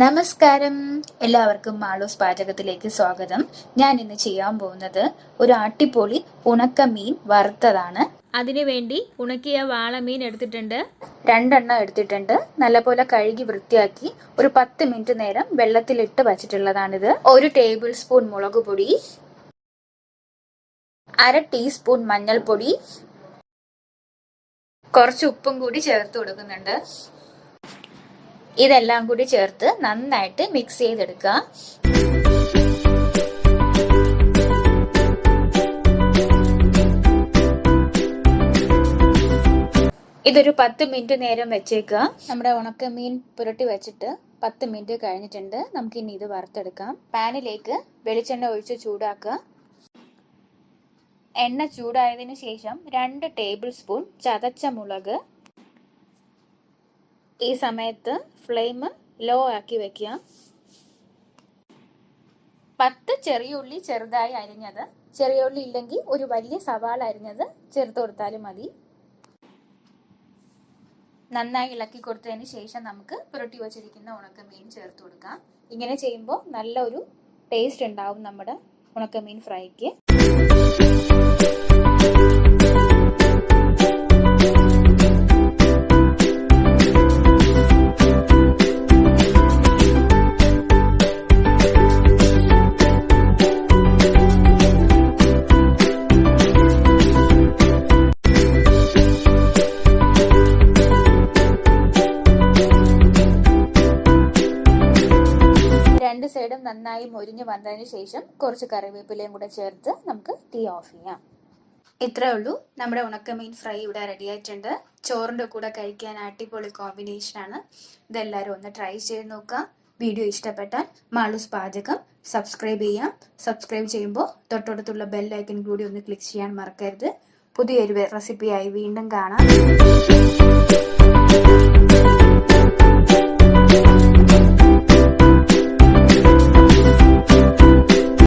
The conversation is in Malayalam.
നമസ്കാരം, എല്ലാവർക്കും മാളൂസ് പാചകത്തിലേക്ക് സ്വാഗതം. ഞാൻ ഇന്ന് ചെയ്യാൻ പോകുന്നത് ഒരു അടിപൊളി ഉണക്കമീൻ വറുത്തതാണ്. അതിനുവേണ്ടി ഉണക്കിയ വാളമീൻ എടുത്തിട്ടുണ്ട്. 2 എണ്ണം എടുത്തിട്ടുണ്ട്. നല്ലപോലെ കഴുകി വൃത്തിയാക്കി ഒരു 10 മിനിറ്റ് നേരം വെള്ളത്തിലിട്ട് വച്ചിട്ടുള്ളതാണിത്. 1 ടേബിൾ സ്പൂൺ മുളക് പൊടി, 1/2 ടീസ്പൂൺ മഞ്ഞൾപ്പൊടി, കുറച്ച് ഉപ്പും കൂടി ചേർത്ത് കൊടുക്കുന്നുണ്ട്. ഇതെല്ലാം കൂടി ചേർത്ത് നന്നായിട്ട് മിക്സ് ചെയ്തെടുക്കുക. ഇതൊരു 10 മിനിറ്റ് നേരം വെച്ചേക്കുക. നമ്മുടെ ഉണക്കമീൻ പുരട്ടി വെച്ചിട്ട് 10 മിനിറ്റ് കഴിഞ്ഞിട്ടുണ്ട്. നമുക്കിനി ഇത് വറുത്തെടുക്കാം. പാനിലേക്ക് വെളിച്ചെണ്ണ ഒഴിച്ച് ചൂടാക്കുക. എണ്ണ ചൂടായതിനു ശേഷം 2 ടേബിൾ സ്പൂൺ ചതച്ച മുളക്. ഈ സമയത്ത് ഫ്ലെയിം ലോ ആക്കി വെക്കുക. 10 ചെറിയ ഉള്ളി ചെറുതായി അരിഞ്ഞത്, ചെറിയ ഉള്ളി ഇല്ലെങ്കിൽ ഒരു വലിയ സവാള അരിഞ്ഞത് ചേർത്ത് കൊടുത്താലും മതി. നന്നായി ഇളക്കി കൊടുത്തതിന് ശേഷം നമുക്ക് പുരട്ടി വച്ചിരിക്കുന്ന ഉണക്കമീൻ ചേർത്ത് കൊടുക്കാം. ഇങ്ങനെ ചെയ്യുമ്പോൾ നല്ലൊരു ടേസ്റ്റ് ഉണ്ടാവും നമ്മുടെ ഉണക്കമീൻ ഫ്രൈക്ക്. രണ്ട് സൈഡും നന്നായി മൊരിഞ്ഞ് വന്നതിന് ശേഷം കുറച്ച് കറിവേപ്പിലയും കൂടെ ചേർത്ത് നമുക്ക് തീ ഓഫ് ചെയ്യാം. ഇത്രേ ഉള്ളൂ, നമ്മുടെ ഉണക്കമീൻ ഫ്രൈ ഇവിടെ റെഡി ആയിട്ടുണ്ട്. ചോറിൻ്റെ കൂടെ കഴിക്കാൻ അടിപൊളി കോമ്പിനേഷനാണ്. ഇതെല്ലാവരും ഒന്ന് ട്രൈ ചെയ്ത് നോക്കുക. വീഡിയോ ഇഷ്ടപ്പെട്ടാൽ മാളൂസ് പാചകം സബ്സ്ക്രൈബ് ചെയ്യാം. സബ്സ്ക്രൈബ് ചെയ്യുമ്പോൾ തൊട്ടടുത്തുള്ള ബെൽ ഐക്കൺ കൂടി ഒന്ന് ക്ലിക്ക് ചെയ്യാൻ മറക്കരുത്. പുതിയൊരു റെസിപ്പിയായി വീണ്ടും കാണാം.